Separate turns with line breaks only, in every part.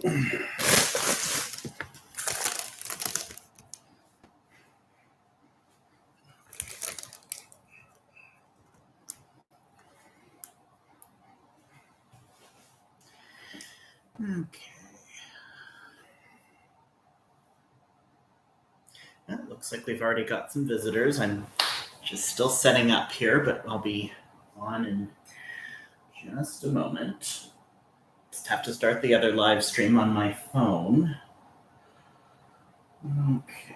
Okay. Well, it looks like we've already got some visitors. I'm just still setting up here, but I'll be on in just a moment. Just have to start the other live stream on my phone. Okay.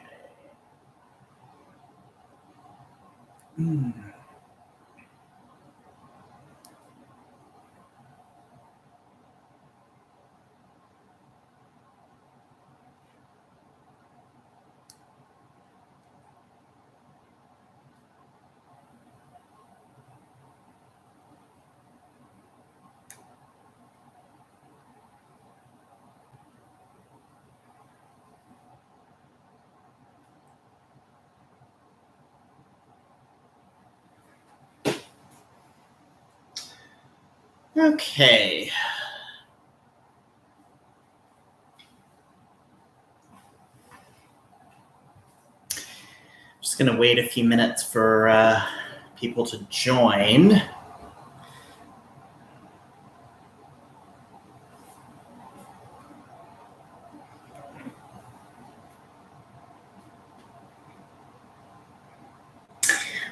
Okay. Just going to wait a few minutes for people to join.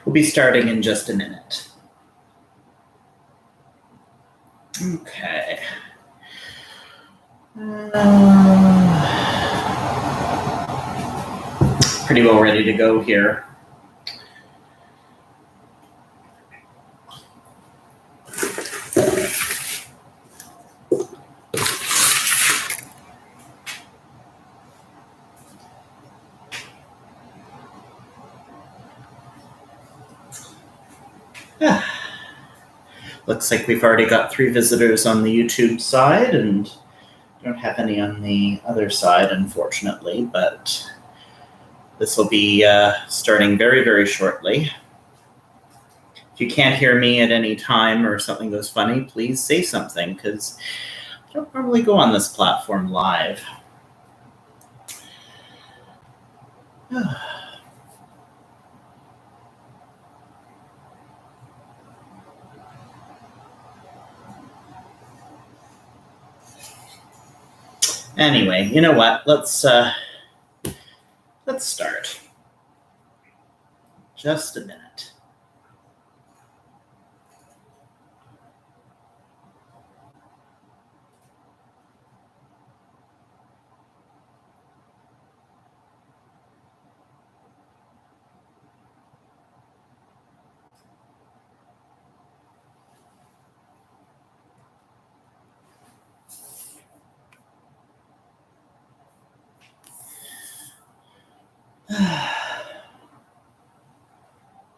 We'll be starting in just a minute. Okay. Pretty well ready to go here. Looks like we've already got 3 visitors on the YouTube side and don't have any on the other side, unfortunately, but this will be starting very, very shortly. If you can't hear me at any time or something goes funny, please say something, because I don't normally go on this platform live. Anyway, you know what? Let's start. Just a minute.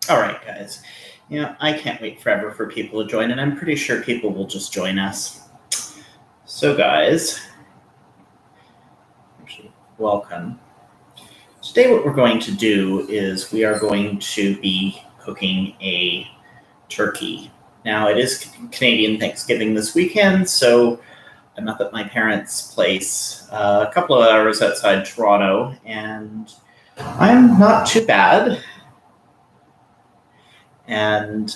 All right, guys. You know, I can't wait forever for people to join, and I'm pretty sure people will just join us. So, guys, actually, welcome. Today what we're going to do is we are going to be cooking a turkey. Now, it is Canadian Thanksgiving this weekend, so I'm up at my parents' place a couple of hours outside Toronto, and I'm not too bad. And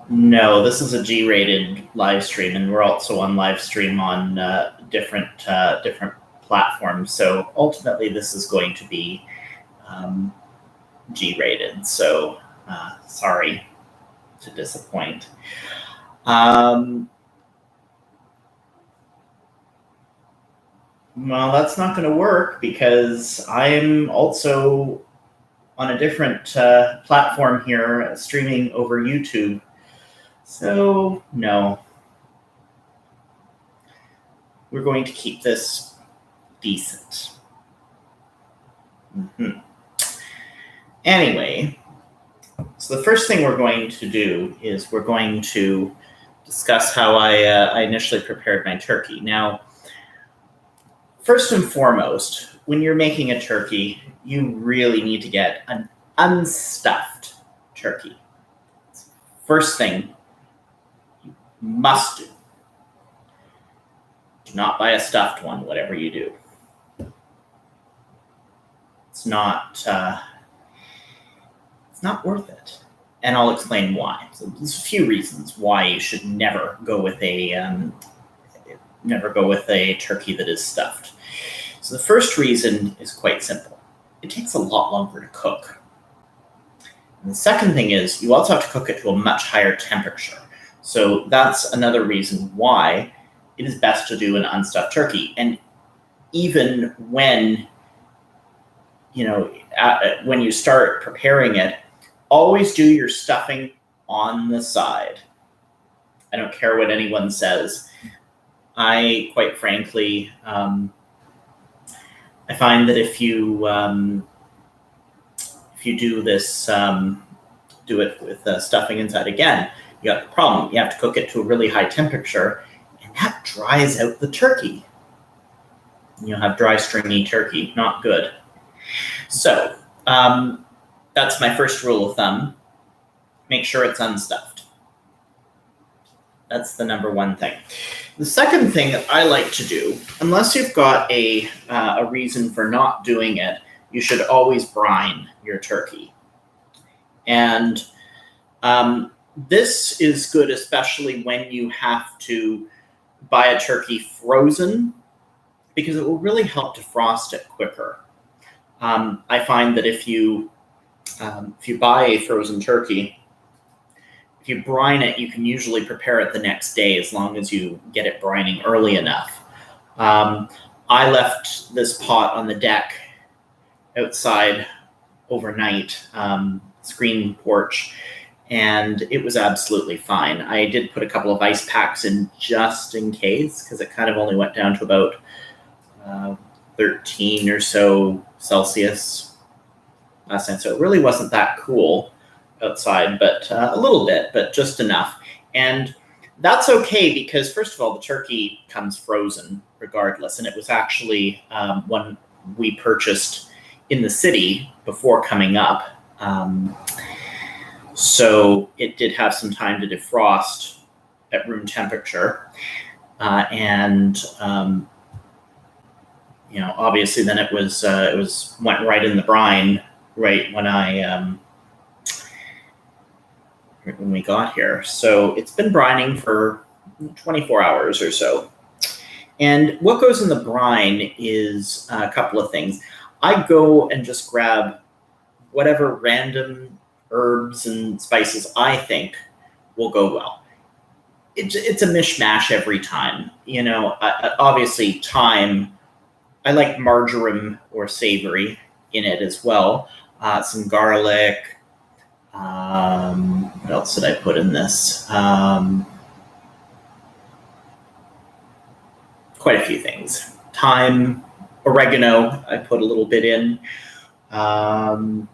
no, this is a G-rated live stream, and we're also on live stream on different platforms. So ultimately, this is going to be G-rated. So sorry to disappoint. Well, that's not going to work because I'm also on a different platform here, streaming over YouTube. So, no. We're going to keep this decent. Anyway, so the first thing we're going to do is we're going to discuss how I initially prepared my turkey. Now, first and foremost, when you're making a turkey, you really need to get an unstuffed turkey. First thing you must do. Do not buy a stuffed one, whatever you do. It's not worth it. And I'll explain why. So there's a few reasons why you should never go with a turkey that is stuffed. So the first reason is quite simple. It takes a lot longer to cook. And the second thing is you also have to cook it to a much higher temperature. So that's another reason why it is best to do an unstuffed turkey. And even when when you start preparing it, always do your stuffing on the side. I don't care what anyone says. I, quite frankly, I find that if you do this, do it with stuffing inside again, you got the problem. You have to cook it to a really high temperature, and that dries out the turkey. You'll have dry, stringy turkey. Not good. So that's my first rule of thumb. Make sure it's unstuffed. That's the number one thing. The second thing that I like to do, unless you've got a reason for not doing it, you should always brine your turkey. And this is good, especially when you have to buy a turkey frozen, because it will really help defrost it quicker. I find that if you buy a frozen turkey, if you brine it, you can usually prepare it the next day as long as you get it brining early enough. I left this pot on the deck outside overnight, screen porch, and it was absolutely fine. I did put a couple of ice packs in just in case, because it kind of only went down to about 13 or so Celsius last night. So it really wasn't that cool outside, but a little bit, but just enough. And that's okay, because first of all, the turkey comes frozen regardless. And it was actually one we purchased in the city before coming up. So it did have some time to defrost at room temperature. Obviously then it went right in the brine right when we got here. So it's been brining for 24 hours or so. And what goes in the brine is a couple of things. I go and just grab whatever random herbs and spices I think will go well. It's a mishmash every time. Obviously thyme. I like marjoram or savory in it as well. Some garlic. What else did I put in this? Quite a few things. Thyme, oregano, I put a little bit in. And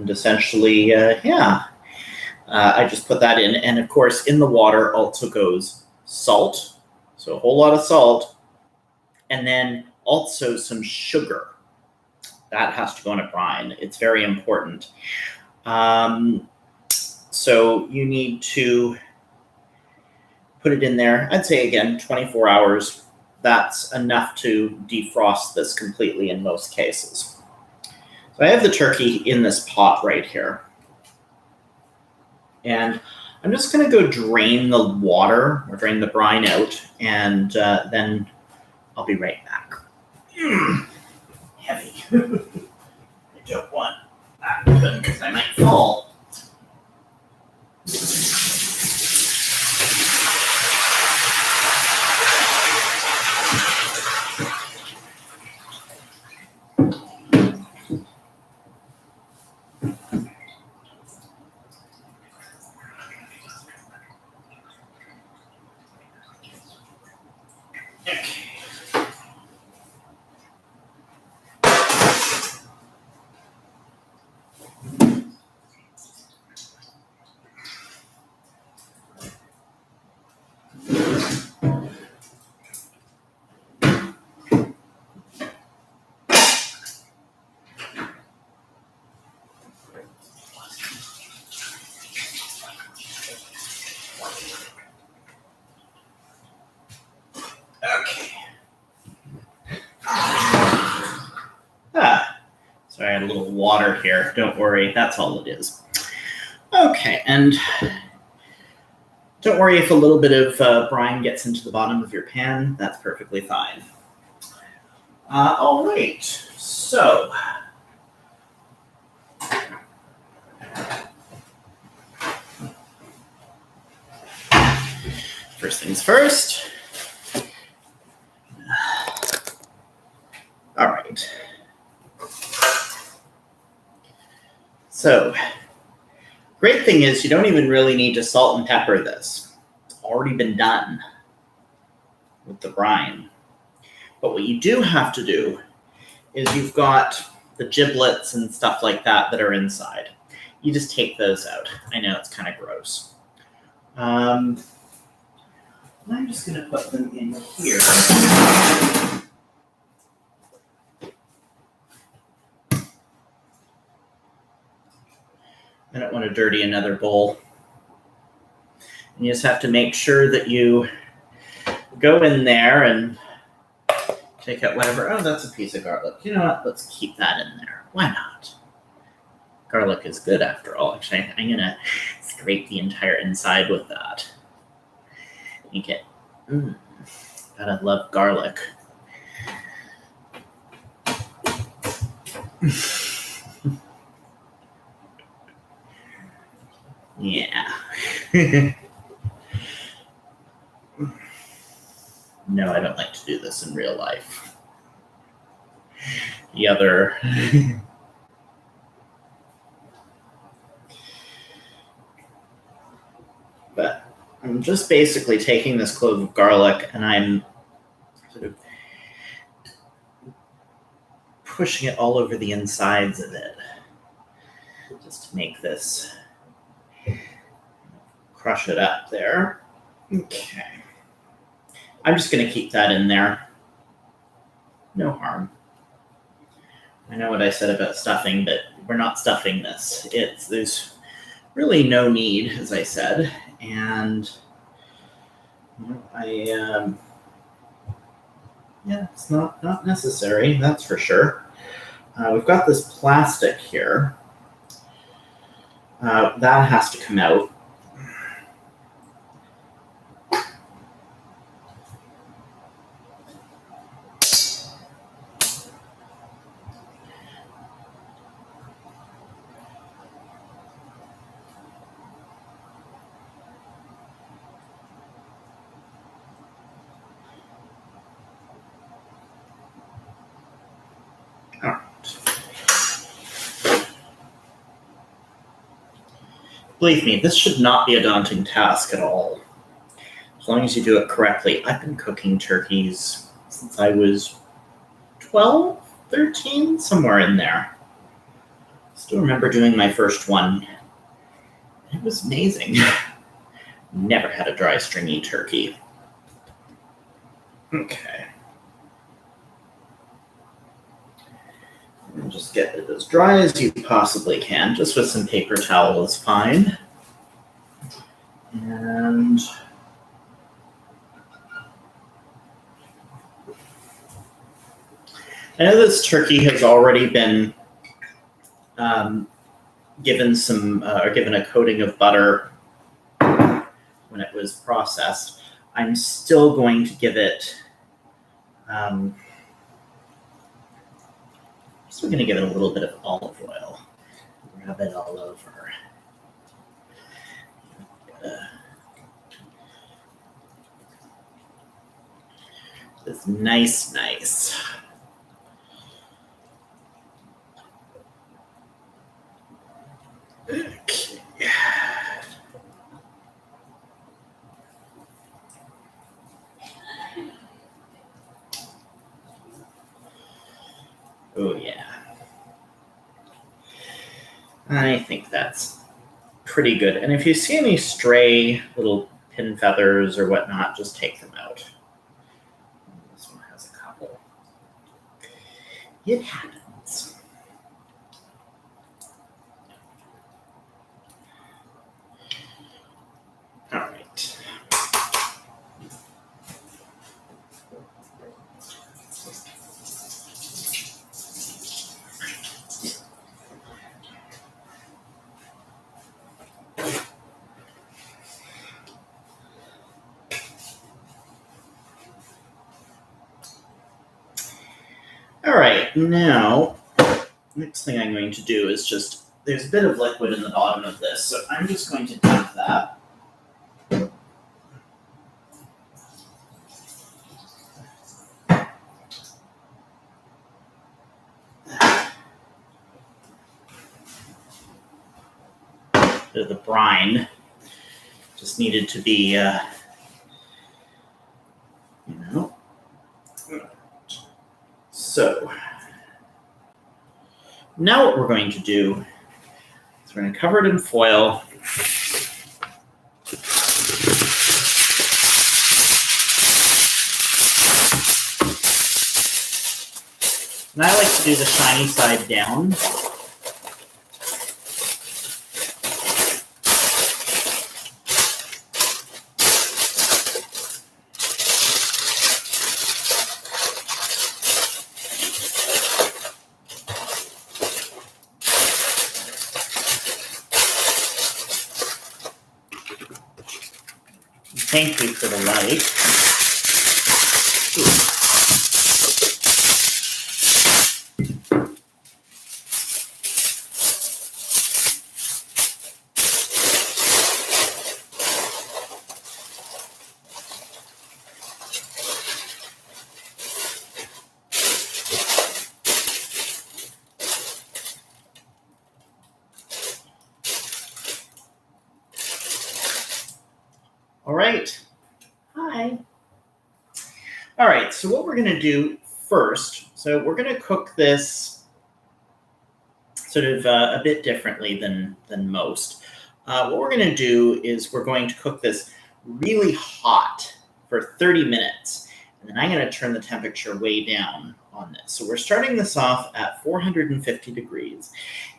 essentially, I just put that in. And of course, in the water also goes salt. So a whole lot of salt. And then also some sugar. That has to go in a brine. It's very important. So you need to put it in there. I'd say, again, 24 hours. That's enough to defrost this completely in most cases. So I have the turkey in this pot right here. And I'm just going to go drain the water or drain the brine out, and then I'll be right back. Heavy. I don't want that open because I might fall. water here. Don't worry, that's all it is. Okay, and don't worry if a little bit of brine gets into the bottom of your pan. That's perfectly fine. All right, so first things first. All right. So, great thing is you don't even really need to salt and pepper this. It's already been done with the brine. But what you do have to do is you've got the giblets and stuff like that that are inside. You just take those out. I know it's kind of gross. I'm just going to put them in here. I don't want to dirty another bowl. And you just have to make sure that you go in there and take out whatever. Oh, that's a piece of garlic. You know what? Let's keep that in there. Why not? Garlic is good after all. Actually, I'm going to scrape the entire inside with that. You get, gotta love garlic. Yeah. No, I don't like to do this in real life. The other... But I'm just basically taking this clove of garlic and I'm sort of pushing it all over the insides of it. Just to make this... Crush it up there. Okay. I'm just going to keep that in there. No harm. I know what I said about stuffing, but we're not stuffing this. There's really no need, as I said, and it's not necessary, that's for sure. We've got this plastic here. That has to come out. Believe me, this should not be a daunting task at all, as long as you do it correctly. I've been cooking turkeys since I was 12, 13, somewhere in there. I still remember doing my first one. It was amazing. Never had a dry, stringy turkey. Okay. And just get it as dry as you possibly can. Just with some paper towel is fine. And I know this turkey has already been given a coating of butter when it was processed. I'm still going to give it. Still going to give it a little bit of olive oil. Rub it all over. It's nice. Okay. Oh yeah. I think that's pretty good. And if you see any stray little pin feathers or whatnot, just take them out. This one has a couple. It happens. All right. now, next thing I'm going to do is there's a bit of liquid in the bottom of this, so I'm just going to dump that. The brine just needed to be, So now what we're going to do is we're going to cover it in foil. And I like to do the shiny side down. Thank you for the like. All right. Hi. All right, so what we're going to do first, so we're going to cook this sort of a bit differently than most. What we're going to do is we're going to cook this really hot for 30 minutes, and then I'm going to turn the temperature way down on this. So we're starting this off at 450 degrees,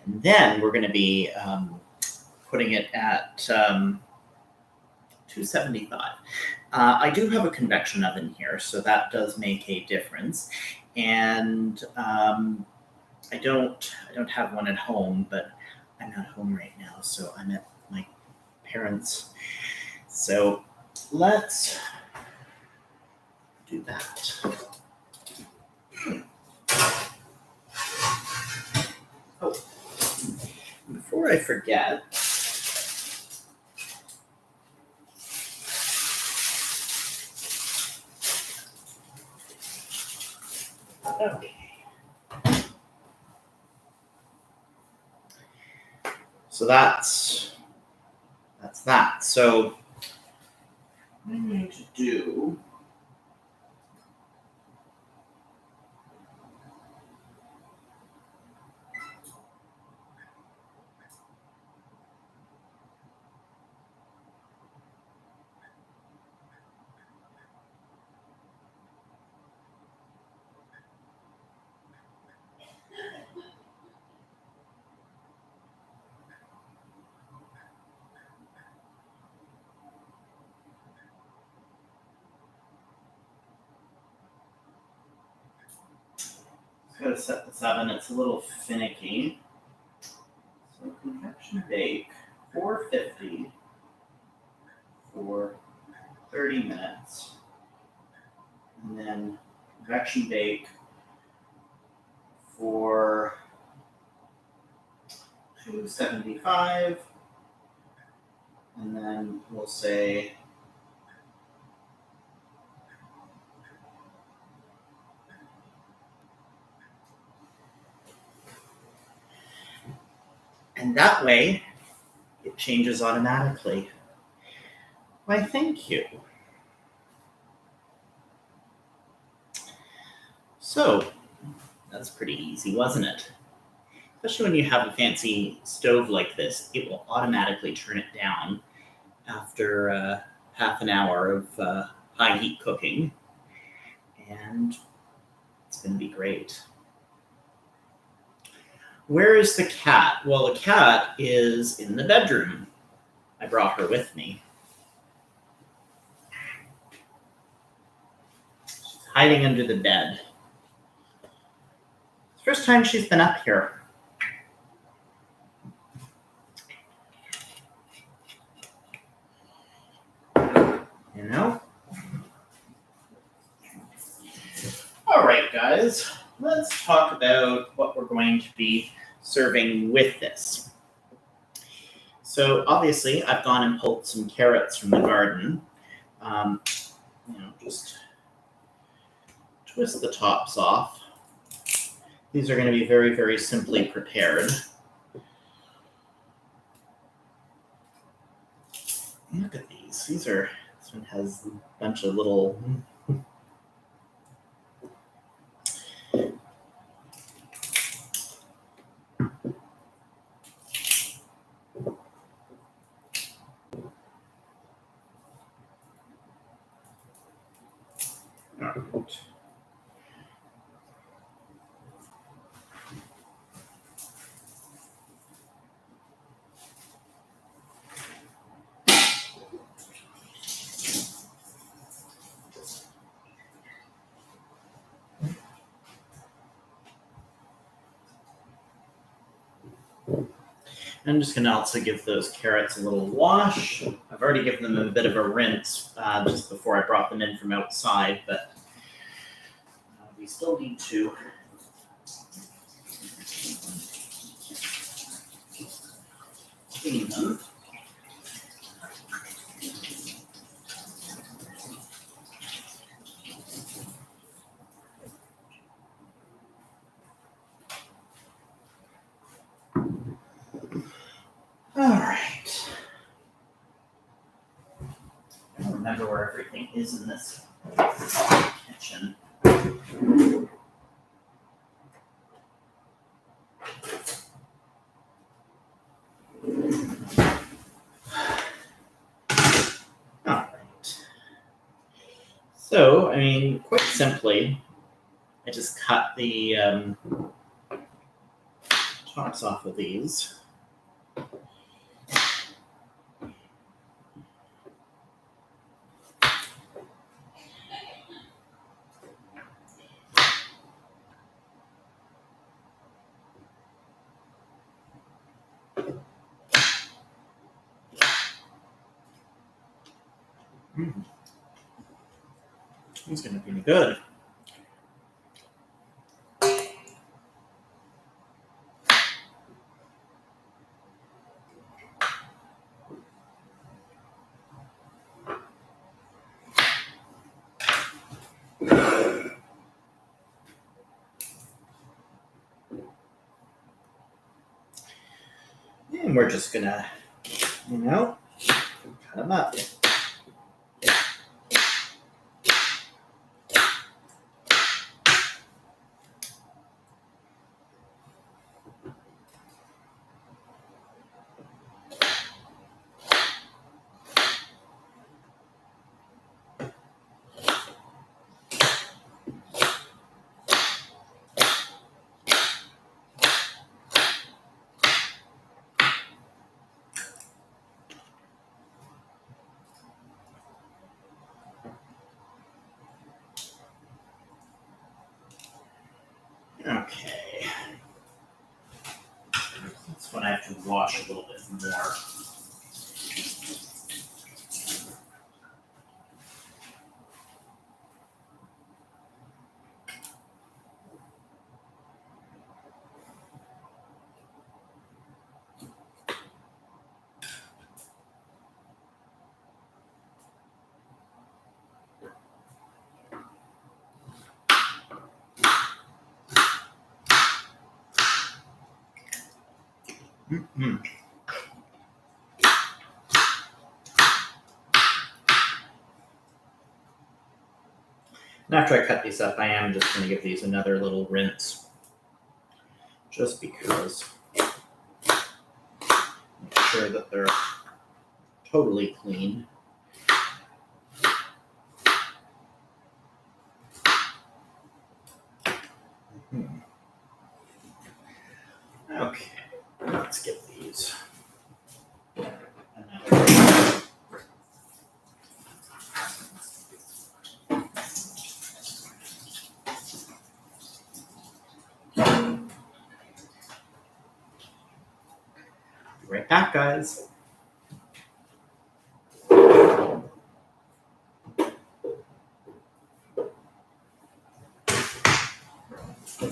and then we're going to be putting it at 275. I do have a convection oven here, so that does make a difference. And I don't have one at home, but I'm not home right now, so I'm at my parents'. So let's do that. Oh, before I forget, okay. So that's that. So what I'm going to do got to set this oven. It's a little finicky. So convection bake 450 for 30 minutes. And then convection bake for 275. And then we'll say and that way, it changes automatically. Why, thank you. So, that's pretty easy, wasn't it? Especially when you have a fancy stove like this, it will automatically turn it down after half an hour of high heat cooking. And it's going to be great. Where is the cat? Well, the cat is in the bedroom. I brought her with me. She's hiding under the bed. It's the first time she's been up here. You know? All right, guys. let's talk about what we're going to be serving with this. So obviously I've gone and pulled some carrots from the garden. Just twist the tops off. These are going to be very, very simply prepared. Look at these. This one has a bunch of little... All right. I'm just going to also give those carrots a little wash. I've already given them a bit of a rinse just before I brought them in from outside, but we still need to clean them. All right. I don't remember where everything is in this kitchen. All right. So, quite simply, I just cut the tops off of these. It's going to be good. And we're just going to, cut them up. Okay. That's when I have to wash a little bit more. Mm-hmm. And after I cut these up, I am just going to give these another little rinse. Just because. Make sure that they're totally clean. Mm-hmm. Okay, let's get these. Right back, guys. All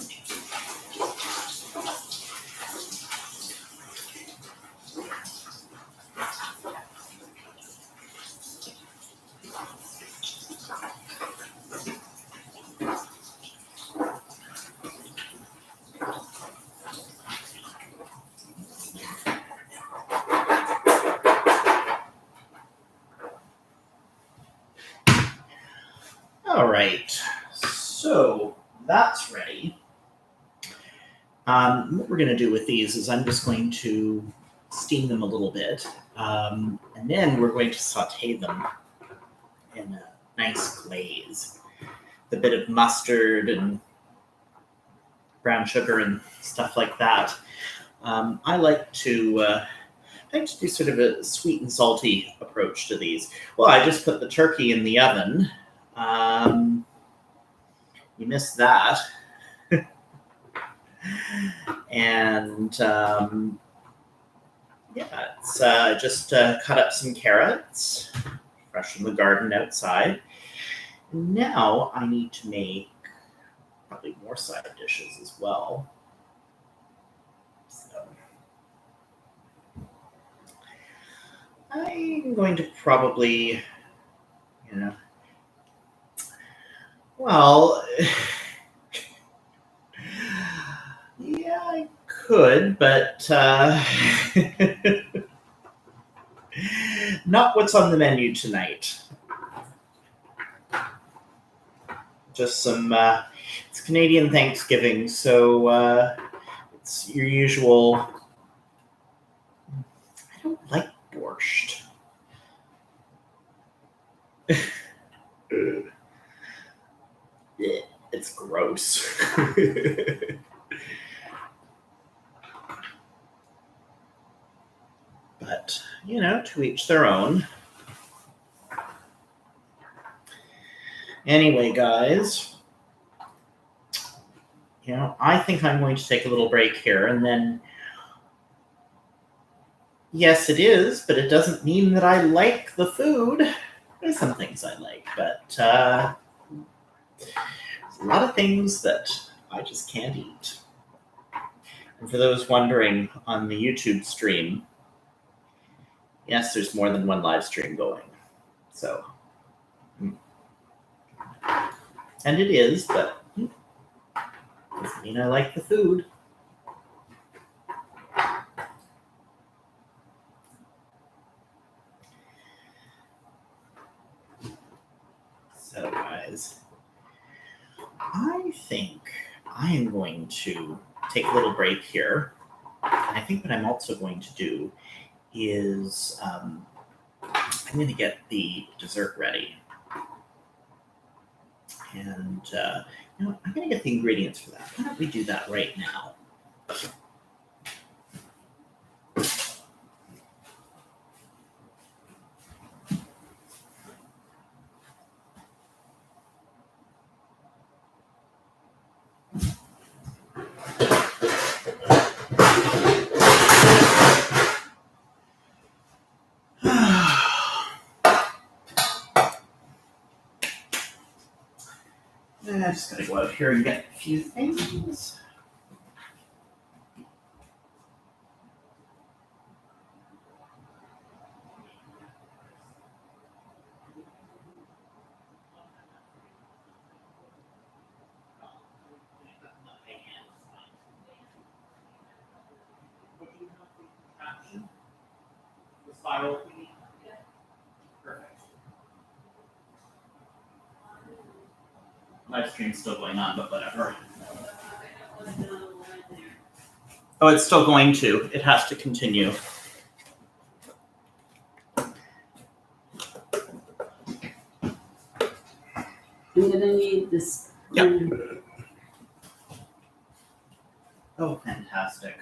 right, so that's ready. What we're going to do with these is I'm just going to steam them a little bit, and then we're going to saute them in a nice glaze. A bit of mustard and brown sugar and stuff like that. I like to do sort of a sweet and salty approach to these. Well, I just put the turkey in the oven. You missed that. And it's just cut up some carrots, fresh from the garden outside. Now I need to make probably more side dishes as well. So I'm going to probably, well, yeah, I could, but not what's on the menu tonight. Just some, it's Canadian Thanksgiving, so it's your usual, I don't like borscht. It's gross. But, to each their own. Anyway, guys, I think I'm going to take a little break here, and then, yes, it is, but it doesn't mean that I like the food. There's some things I like, but there's a lot of things that I just can't eat. And for those wondering on the YouTube stream, yes, there's more than one live stream going. So, and it is, but doesn't mean I like the food. So, guys, I think I am going to take a little break here. And I think what I'm also going to do is I'm going to get the dessert ready. And, I'm going to get the ingredients for that. Why don't we do that right now? I'm just going to go out here and get a few things. The spiral thingy? Perfect. Live stream's still going on, but whatever. Oh, it's still going to. It has to continue.
I'm gonna need this.
Yep. Oh, fantastic.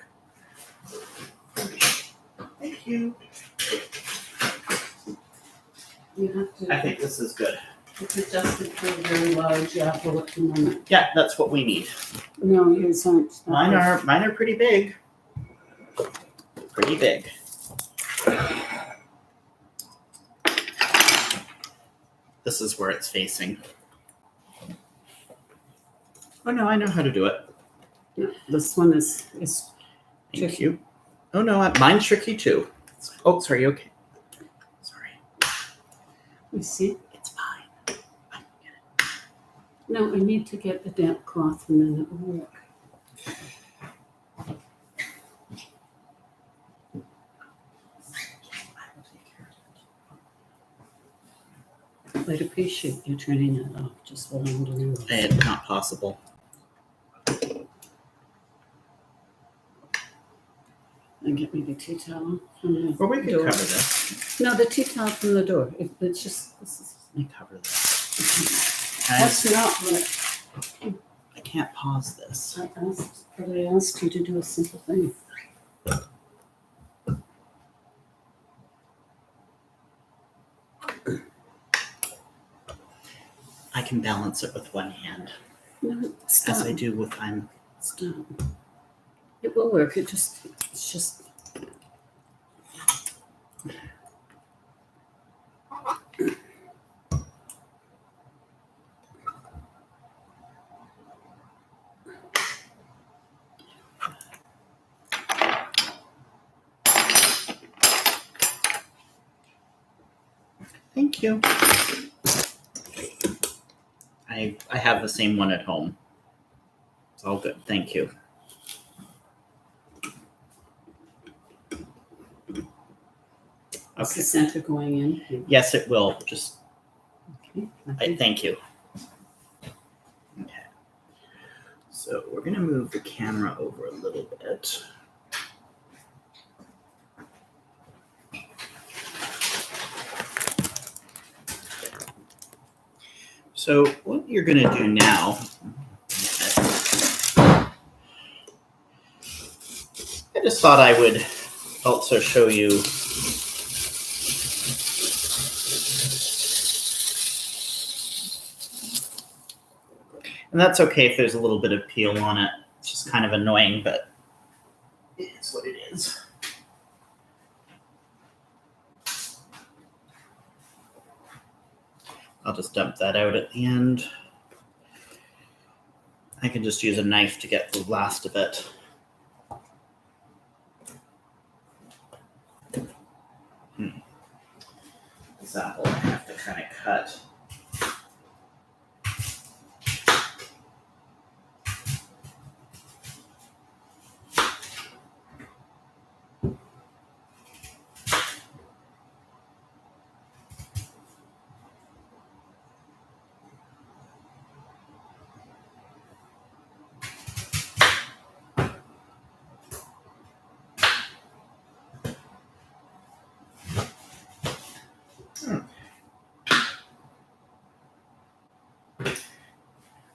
Thank you.
You have to.
I think this is good.
It's adjusted for a very large apple at the moment.
Yeah, that's what we need.
No, yours aren't.
Mine are pretty big. Pretty big. This is where it's facing. Oh no, I know how to do it.
No, this one is
Thank
tricky.
you. Oh no, mine's tricky too. Oh, sorry. Okay. Sorry.
You see?
It's fine.
No, I need to get the damp cloth and then it will work. I'd appreciate you turning it off just while I'm doing this.
It's not possible.
And get me the tea towel from the
Or we could
door.
cover this.
No, the tea towel from the door. It's just, this is,
Let me cover this.
that's not what
I can't pause this.
I asked you to do a simple thing.
I can balance it with one hand,
No, stop.
as I do with
Stop. It will work. It's just.
Thank you. I have the same one at home. It's all good. Thank you.
Is the
Okay.
center going in?
Yes, it will. Just
Okay.
thank you. Okay. So we're gonna move the camera over a little bit. So what you're gonna do now, I just thought I would also show you and that's okay if there's a little bit of peel on it. It's just kind of annoying, but it is what it is. I'll just dump that out at the end. I can just use a knife to get the last of it. This apple I have to kind of cut.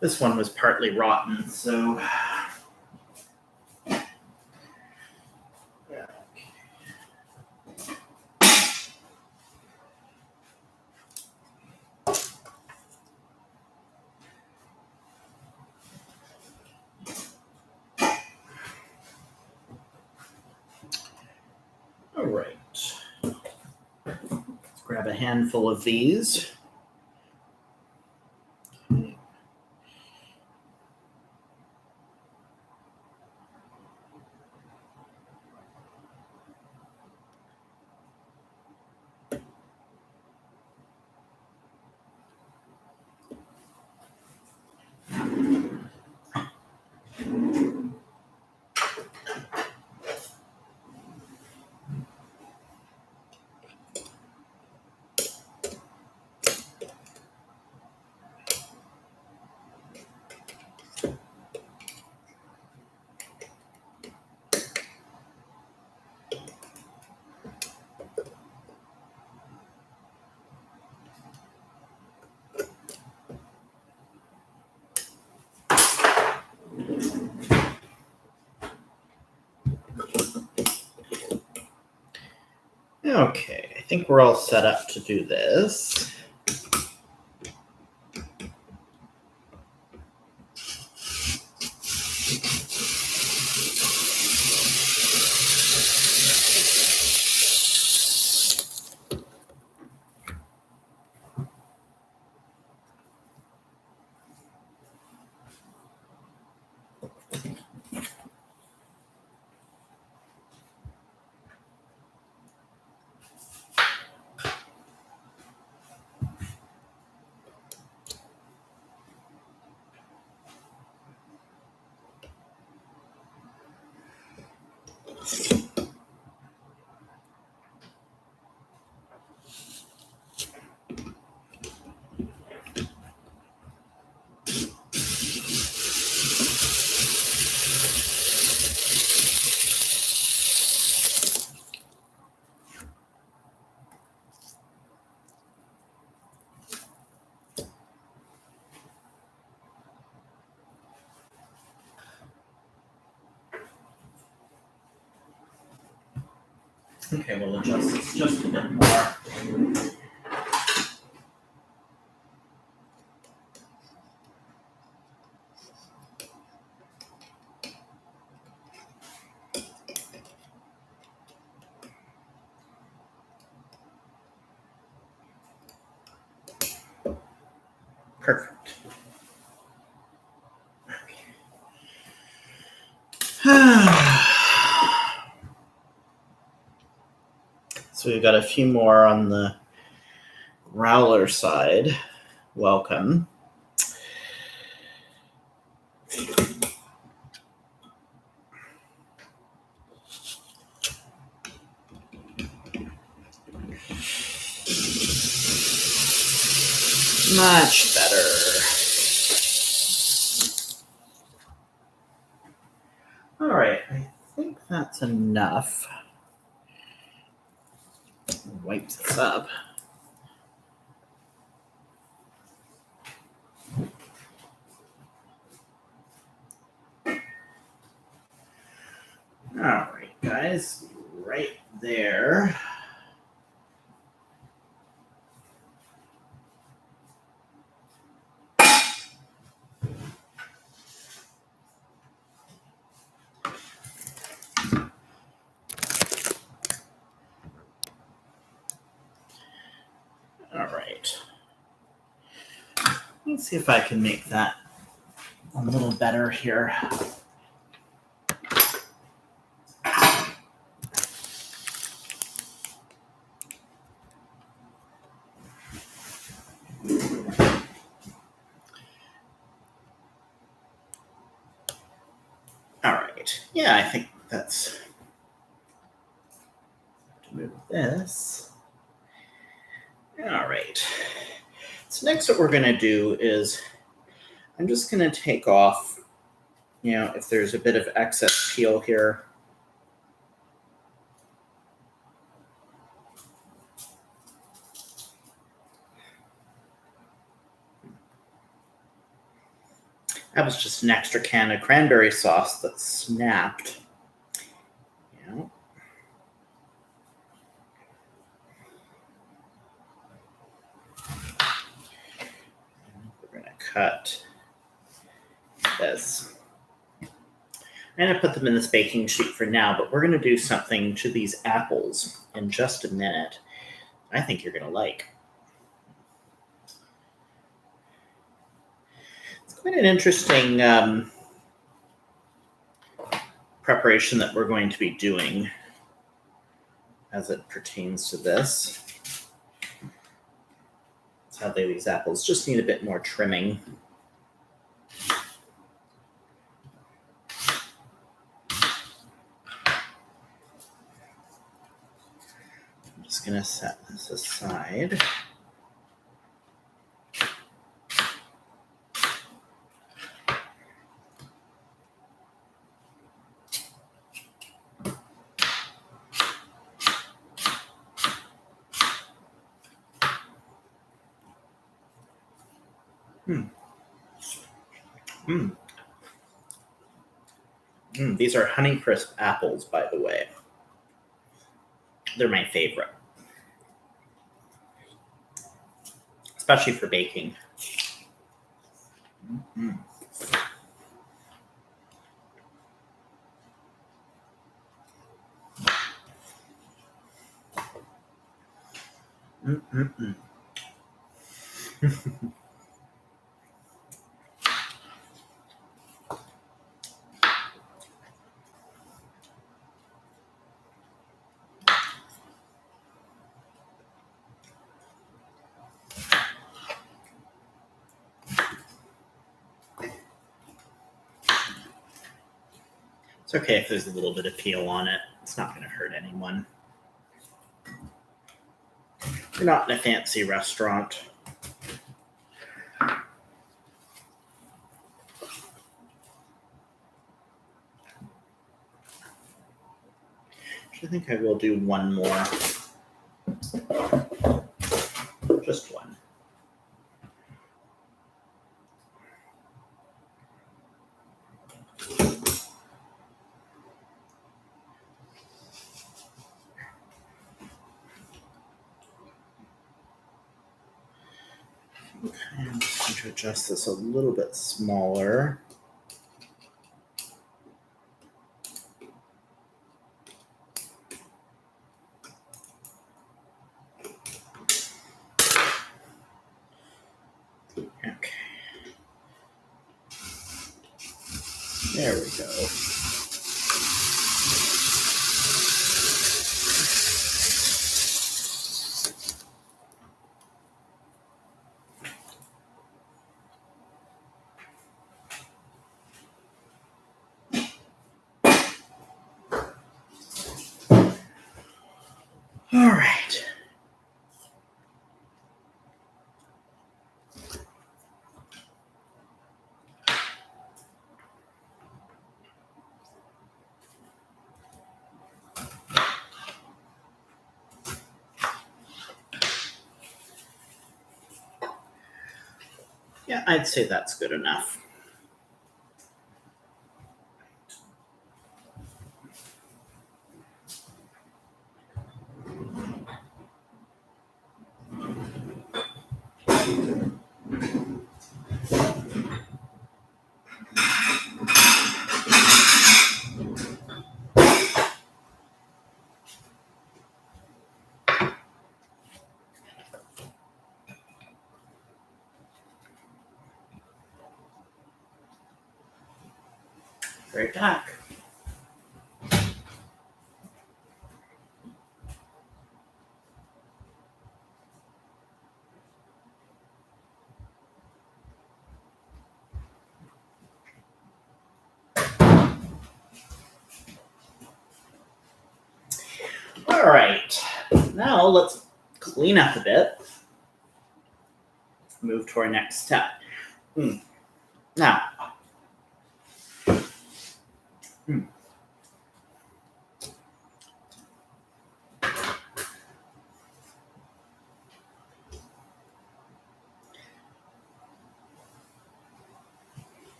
This one was partly rotten, so. Yeah. All right. Let's grab a handful of these. Okay, I think we're all set up to do this. Okay, we'll adjust this just a bit more. Perfect. So we've got a few more on the growler side. Welcome. Much better. All right, I think that's enough. Wipe this up. All right, guys, right there. All right. Let's see if I can make that a little better here. All right. Yeah, I think that's to move this. All right. So next what we're going to do is I'm just going to take off, if there's a bit of excess peel here. That was just an extra can of cranberry sauce that snapped. We're going to cut this. I'm going to put them in this baking sheet for now, but we're going to do something to these apples in just a minute I think you're going to like. It's quite an interesting preparation that we're going to be doing as it pertains to this. Sadly, these apples just need a bit more trimming. I'm just going to set this aside. These are Honeycrisp apples, by the way. They're my favorite, especially for baking. It's okay if there's a little bit of peel on it. It's not going to hurt anyone. We're not in a fancy restaurant. I think I will do one more. Just one. Okay, I'm just going to adjust this a little bit smaller. Okay. There we go. All right. Yeah, I'd say that's good enough. Right back. All right. Now let's clean up a bit. Move to our next step. Now.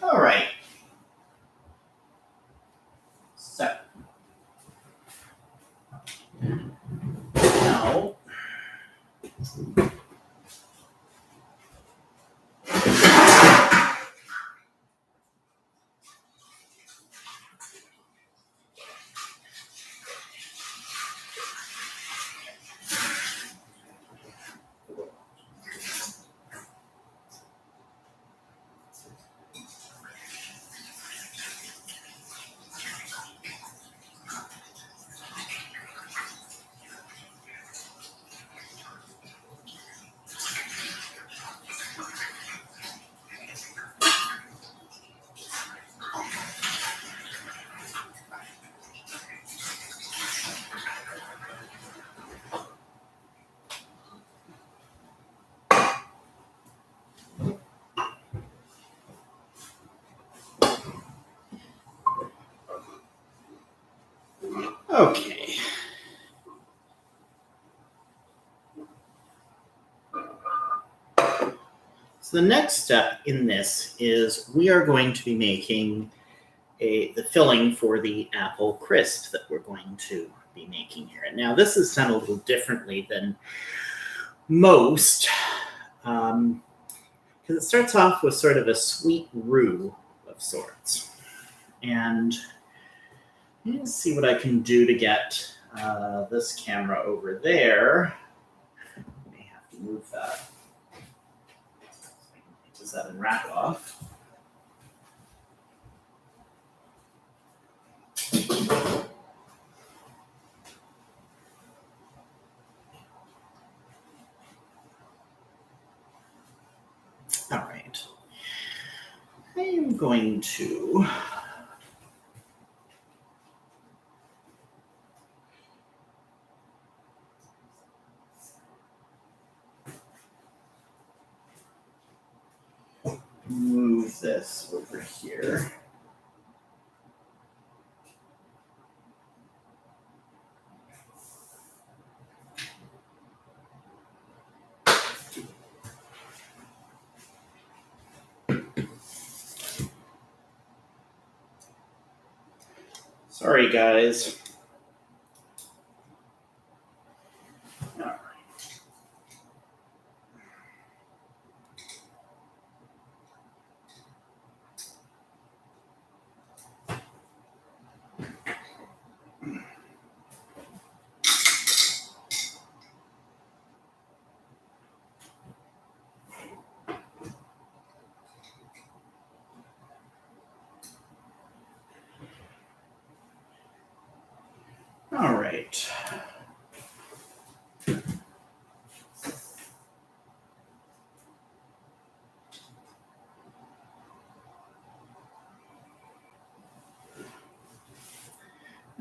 All right. So. Now. Okay. So the next step in this is we are going to be making the filling for the apple crisp that we're going to be making here. And now this is done a little differently than most, because it starts off with sort of a sweet roux of sorts. And let's see what I can do to get this camera over there. I may have to move that. Does that and wrap off? All right. I am going to move this over here. Sorry, guys. right.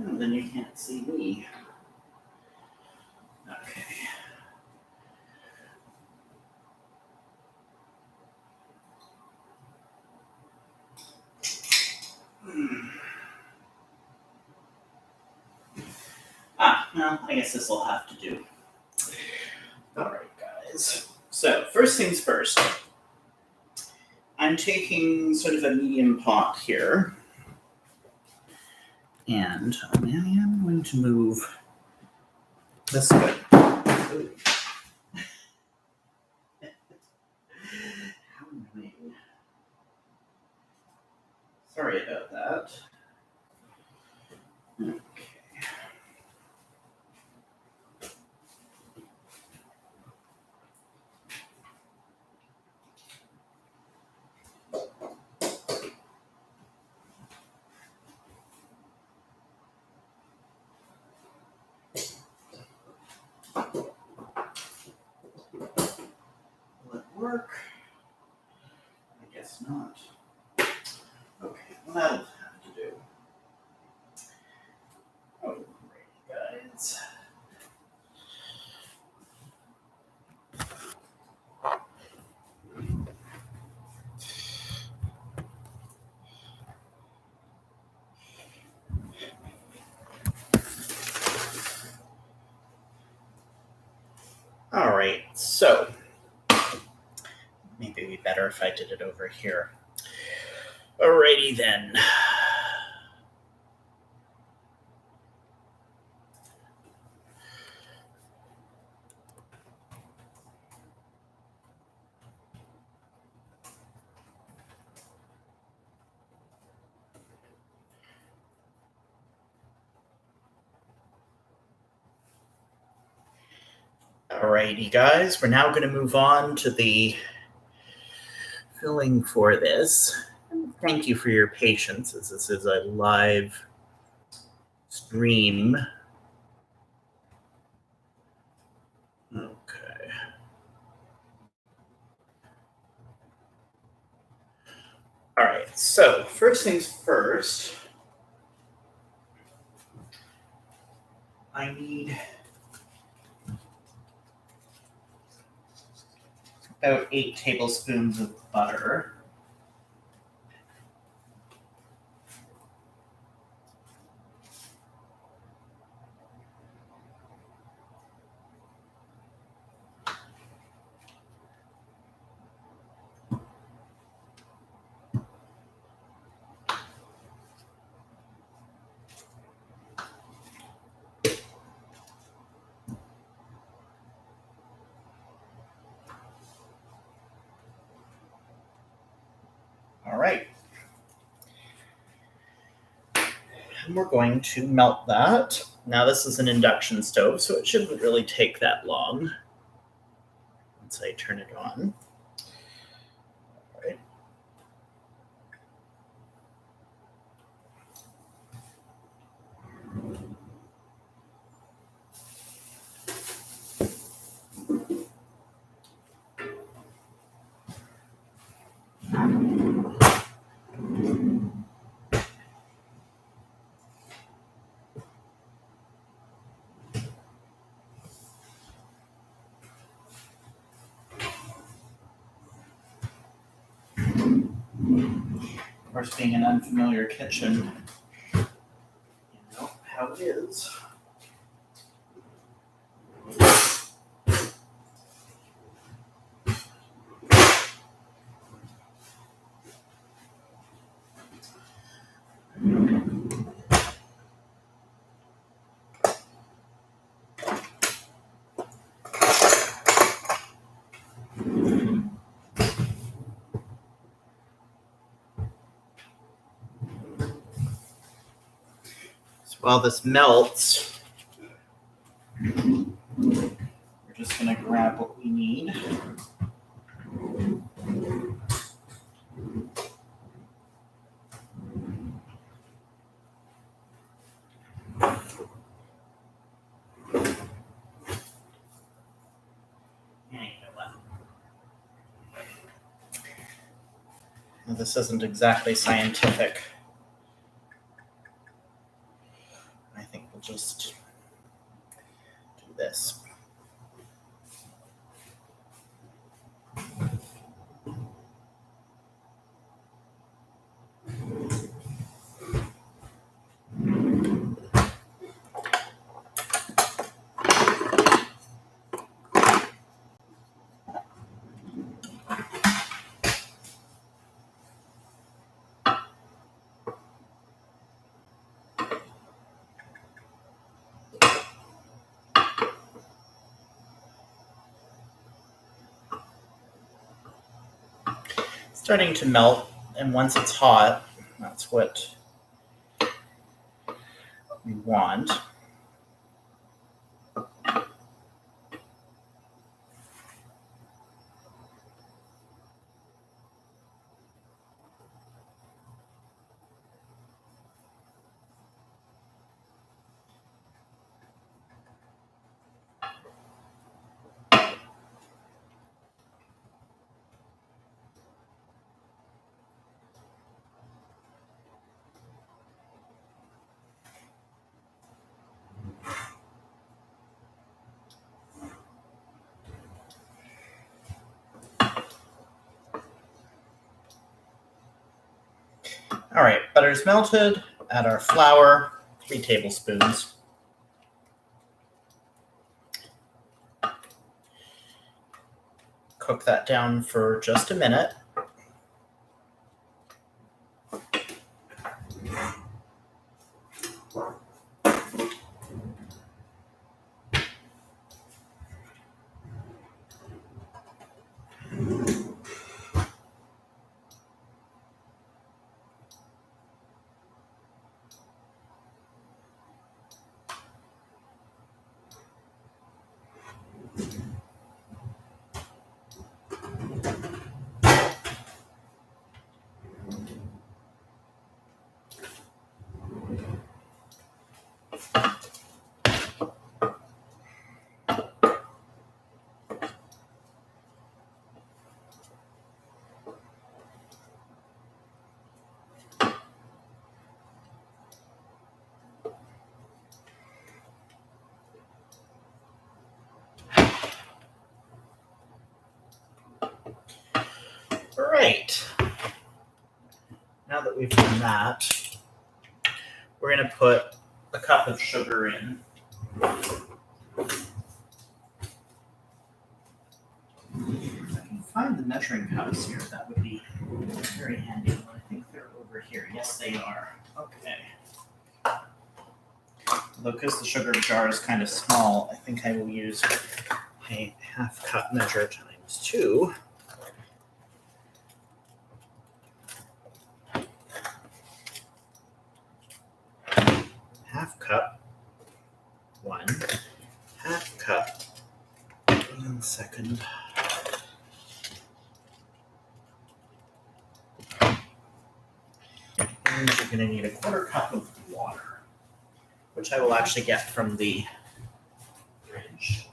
Oh, then you can't see me. Okay. Well, I guess this will have to do. All right, guys. So, first things first. I'm taking sort of a medium pot here. And I am going to move this way. How annoying. Sorry about that. Okay. Will it work? I guess not. Okay, well that'll have to do. Oh, great, guys. All right, so maybe it'd be better if I did it over here. Alrighty then. Alrighty, guys, we're now going to move on to the filling for this. Thank you for your patience, as this is a live stream. Okay. All right, so first things first, I need about 8 tablespoons of butter. All right. And we're going to melt that. Now this is an induction stove, so it shouldn't really take that long once I turn it on. All right. Of course, being an unfamiliar kitchen, you know how it is. So while this melts, we're just going to grab what we need. This isn't exactly scientific. I think we'll just do this. Starting to melt, and once it's hot, that's what we want. All right, butter's melted. Add our flour, 3 tablespoons. Cook that down for just a minute. All right. Now that we've done that, we're going to put a cup of sugar in. If I can find the measuring cups here, that would be very handy. I think they're over here. Yes, they are. Okay. Although because the sugar jar is kind of small, I think I will use a half cup measure times 2. Half cup, 1, half cup, 1 second. And you're going to need a 1/4 cup of water, which I will actually get from the fridge.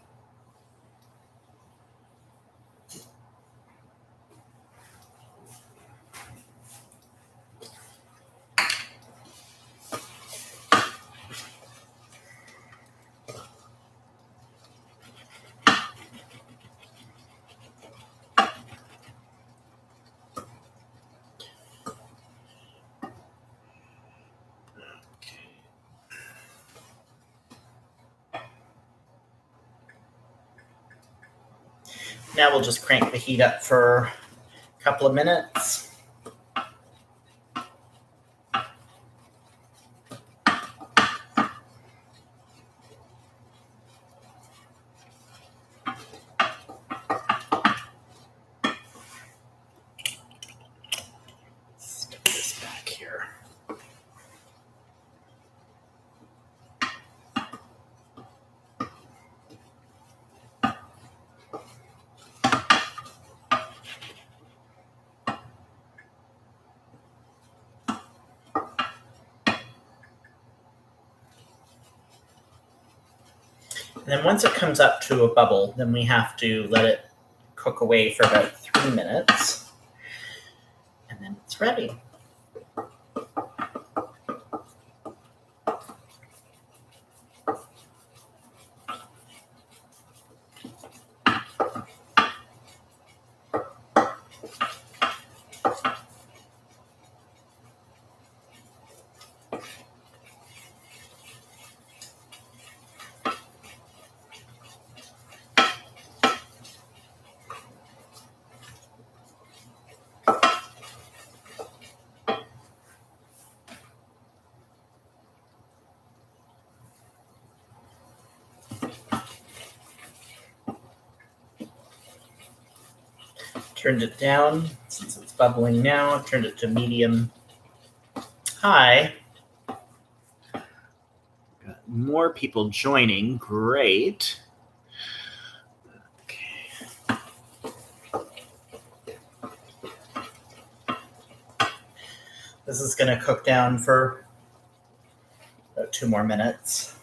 Now we'll just crank the heat up for a couple of minutes. Stick this back here. And then once it comes up to a bubble, then we have to let it cook away for about 3 minutes. And then it's almost ready. Turned it down since it's bubbling now. Turned it to medium high. Got more people joining. Great. Okay. This is going to cook down for about 2 more minutes.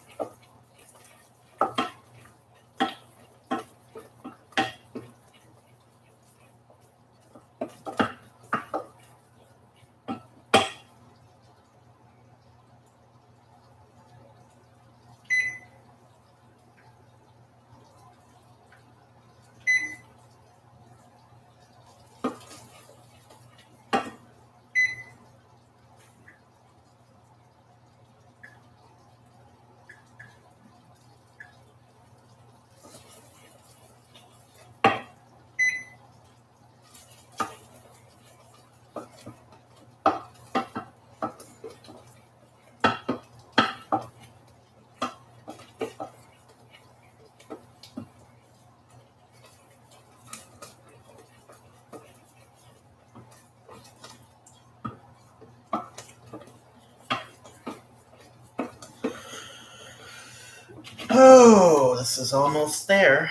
Oh, this is almost there.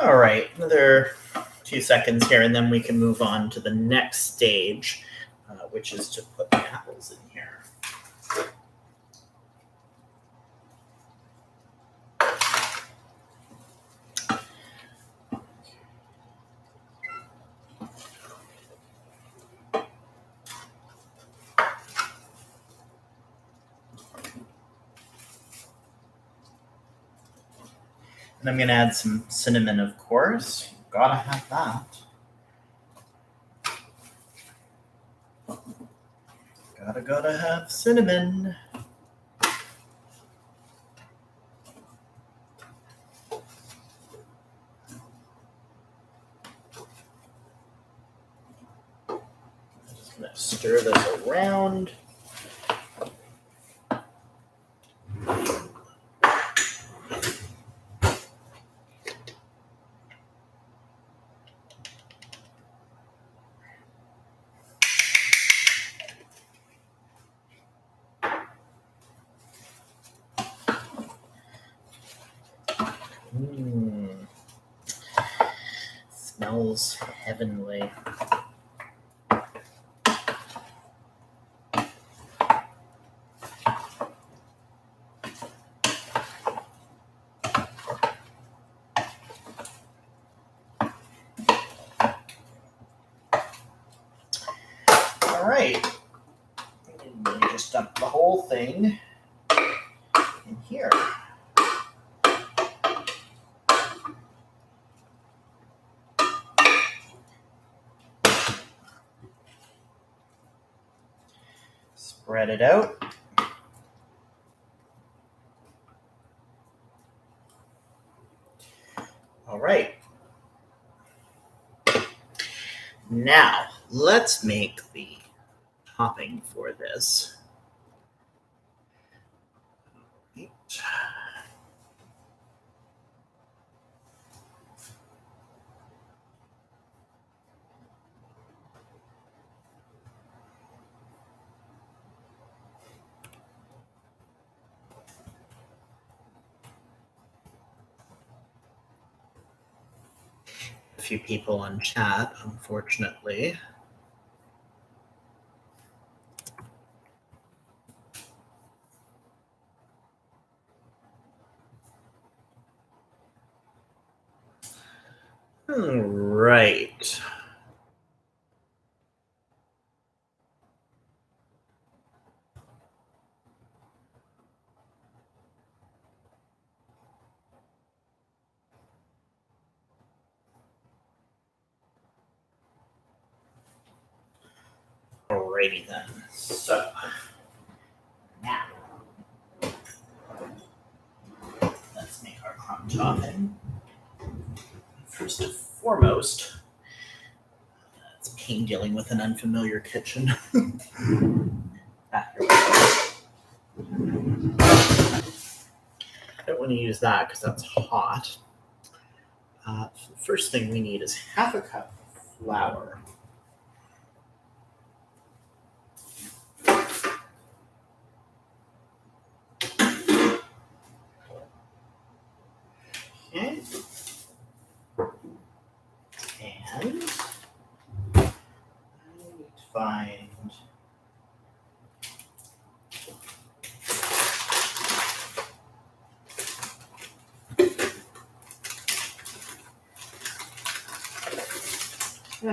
All right, another few seconds here, and then we can move on to the next stage, which is to put the apples in here. And I'm going to add some cinnamon, of course. Gotta have that. Gotta have cinnamon. Just going to stir this around. Smells heavenly. All right. And then you just dump the whole thing in here. Spread it out. All right. Now, let's make the topping for this. few people on chat, unfortunately. All right. Alrighty then. So now let's make our crumb topping. First and foremost, it's pain dealing with an unfamiliar kitchen. Here we go. I don't want to use that because that's hot. So the first thing we need is half a cup of flour. Okay. And I need to find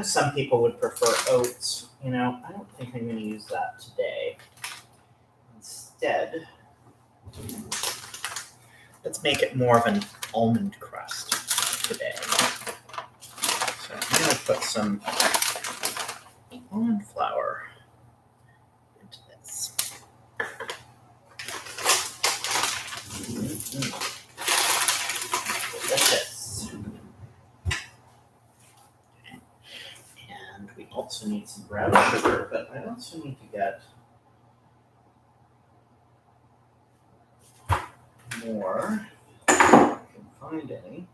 some people would prefer oats. I don't think I'm going to use that today. Instead, let's make it more of an almond crust today. So I'm going to put some almond flour into this. Delicious. And we also need some brown sugar, but I also need to get more, if I can find any.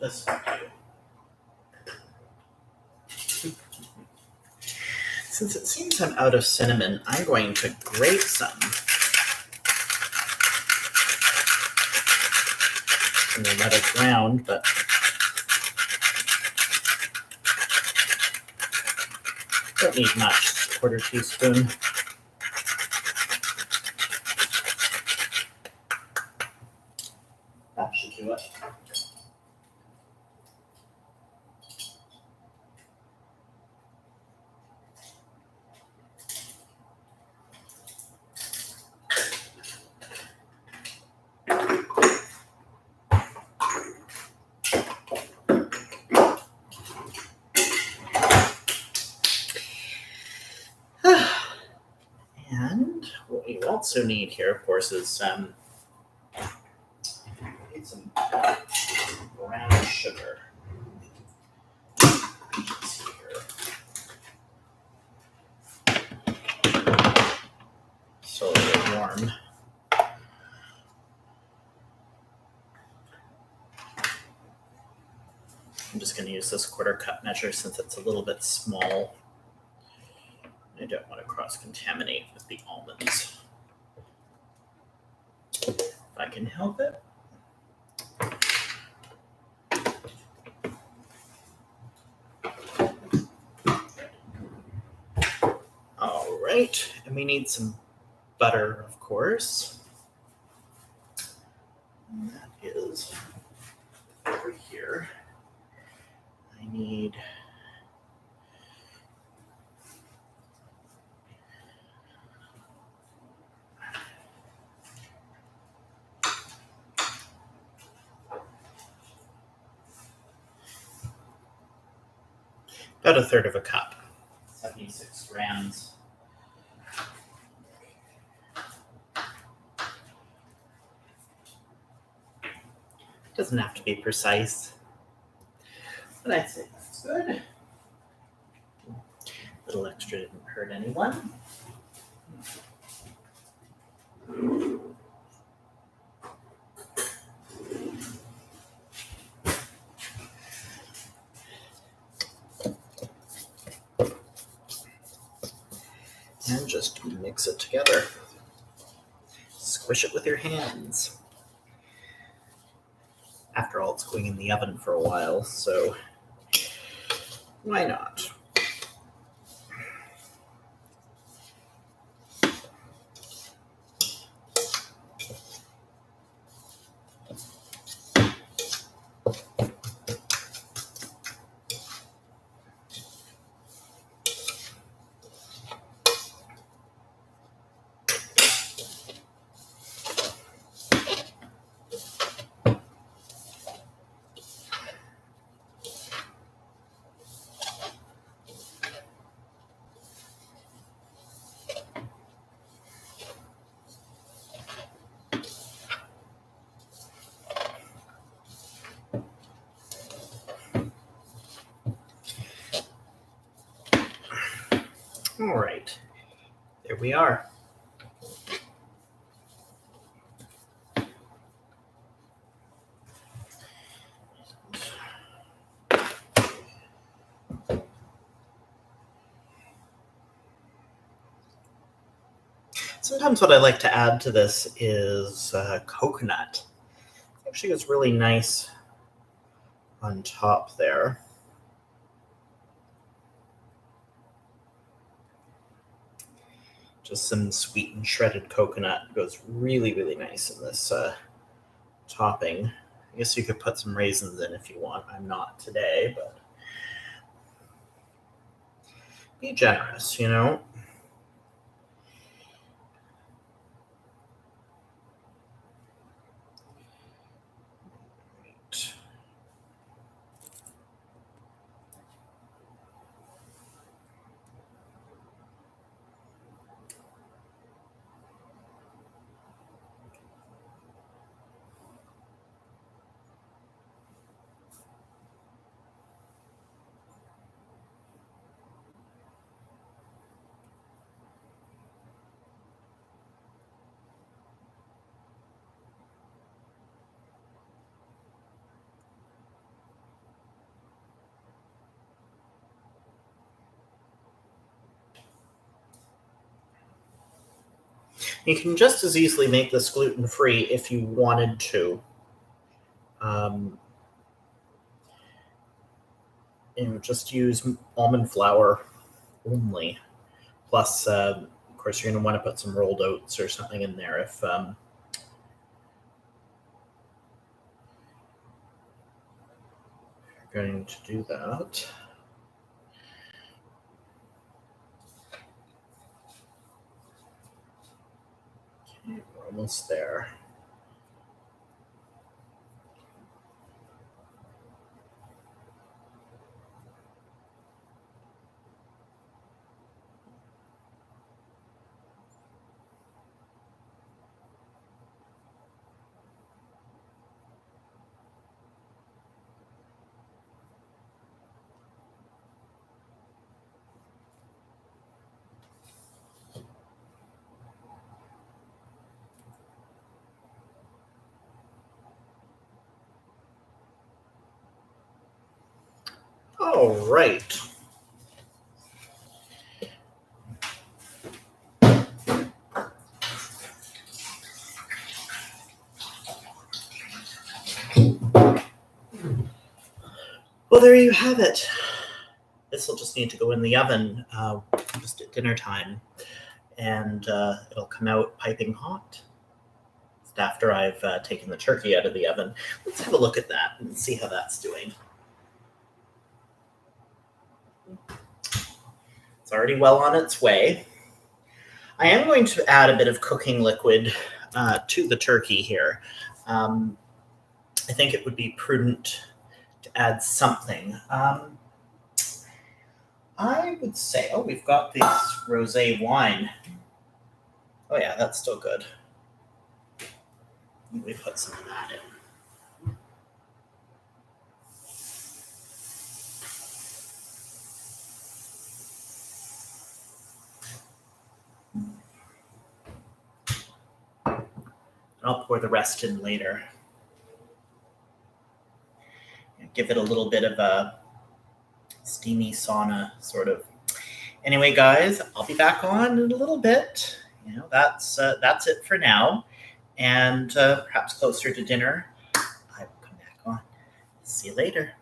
This will do. Since it seems I'm out of cinnamon, I'm going to grate some. I'm going to let it ground, but don't need much. 1/4 teaspoon. That should do it. And what we also need here, of course, is some brown sugar. So it's warm. I'm just going to use this 1/4 cup measure since it's a little bit small. I don't want to cross-contaminate with the almonds. If I can help it. All right, and we need some butter, of course. And that is over here. I need About a third of a cup, 76 grams. Doesn't have to be precise, but I'd say that's good. A little extra didn't hurt anyone. And just mix it together. Squish it with your hands. After all, it's going in the oven for a while, so why not? All right, there we are. Sometimes what I like to add to this is coconut. It actually goes really nice on top there. Just some sweetened shredded coconut goes really, really nice in this topping. I guess you could put some raisins in if you want. I'm not today, but be generous, you know? Right. You can just as easily make this gluten-free if you wanted to. Just use almond flour only. Plus, of course, you're going to want to put some rolled oats or something in there if you're going to do that. Okay, we're almost there. All right. Well, there you have it. This will just need to go in the oven just at dinner time, and it'll come out piping hot just after I've taken the turkey out of the oven. Let's have a look at that and see how that's doing. It's already well on its way. I am going to add a bit of cooking liquid to the turkey here. I think it would be prudent to add something. I would say, we've got this rosé wine. Oh yeah, that's still good. We put some of that in. I'll pour the rest in later. Give it a little bit of a steamy sauna sort of. Anyway, guys, I'll be back on in a little bit. That's it for now. And perhaps closer to dinner, I will come back on. See you later.